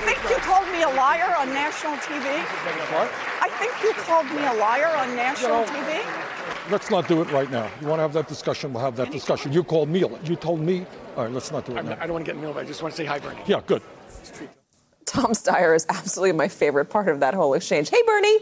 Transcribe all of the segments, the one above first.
think you called me a liar on national TV. What? I think you called me a liar on national TV. Let's not do it right now. You want to have that discussion, we'll have that discussion. You called me, you told me. All right, let's not do it now. I don't want to get in the middle of it. I just want to say hi, Bernie. Yeah, good. Tom Steyer is absolutely my favorite part of that whole exchange. Hey, Bernie.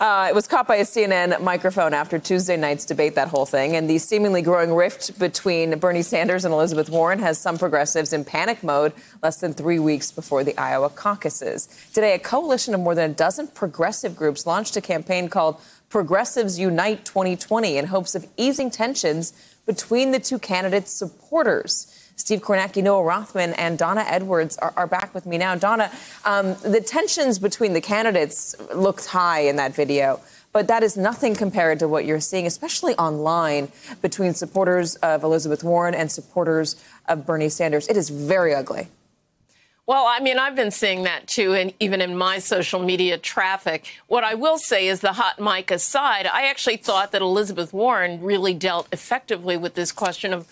It was caught by a CNN microphone after Tuesday night's debate, that whole thing. And the seemingly growing rift between Bernie Sanders and Elizabeth Warren has some progressives in panic mode less than 3 weeks before the Iowa caucuses. Today, a coalition of more than a dozen progressive groups launched a campaign called Progressives Unite 2020 in hopes of easing tensions between the two candidates' supporters. Steve Kornacki, Noah Rothman, and Donna Edwards are back with me now. Donna, the tensions between the candidates looked high in that video, but that is nothing compared to what you're seeing, especially online, between supporters of Elizabeth Warren and supporters of Bernie Sanders. It is very ugly. Well, I mean, I've been seeing that, too, and even in my social media traffic. What I will say is, the hot mic aside, I actually thought that Elizabeth Warren really dealt effectively with this question of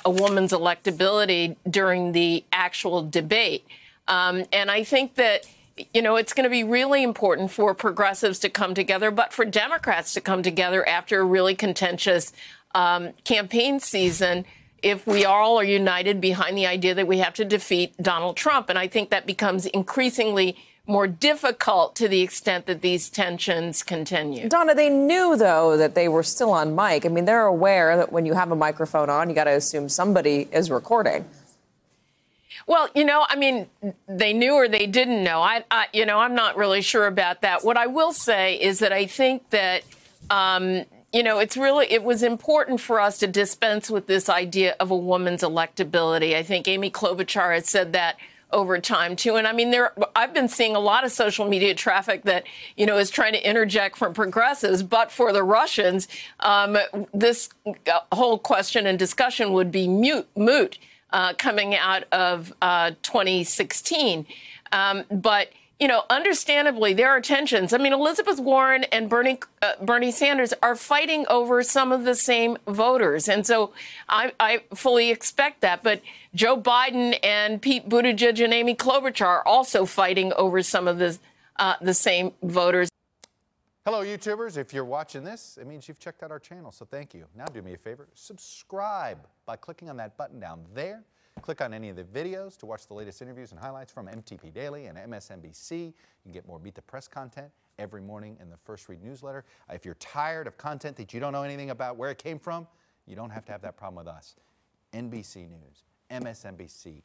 a woman's electability during the actual debate. And I think that, you know, it's going to be really important for progressives to come together, but for Democrats to come together after a really contentious campaign season if we all are united behind the idea that we have to defeat Donald Trump. And I think that becomes increasingly more difficult to the extent that these tensions continue. Donna, they knew, though, that they were still on mic. I mean, they're aware that when you have a microphone on, you got to assume somebody is recording. Well, you know, I mean, they knew or they didn't know. You know, I'm not really sure about that. What I will say is that I think that, you know, it was important for us to dispense with this idea of a woman's electability. I think Amy Klobuchar has said that over time, too. And I mean, I've been seeing a lot of social media traffic that, you know, is trying to interject from progressives. But for the Russians, this whole question and discussion would be moot coming out of 2016. But you know, understandably, there are tensions. I mean, Elizabeth Warren and Bernie Sanders are fighting over some of the same voters. And so I fully expect that. But Joe Biden and Pete Buttigieg and Amy Klobuchar are also fighting over some of the same voters. Hello, YouTubers. If you're watching this, it means you've checked out our channel, so thank you. Now do me a favor, subscribe by clicking on that button down there. Click on any of the videos to watch the latest interviews and highlights from MTP Daily and MSNBC. You can get more Meet the Press content every morning in the First Read newsletter. If you're tired of content that you don't know anything about where it came from, you don't have to have that problem with us. NBC News, MSNBC,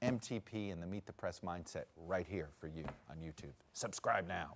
MTP, and the Meet the Press mindset right here for you on YouTube. Subscribe now.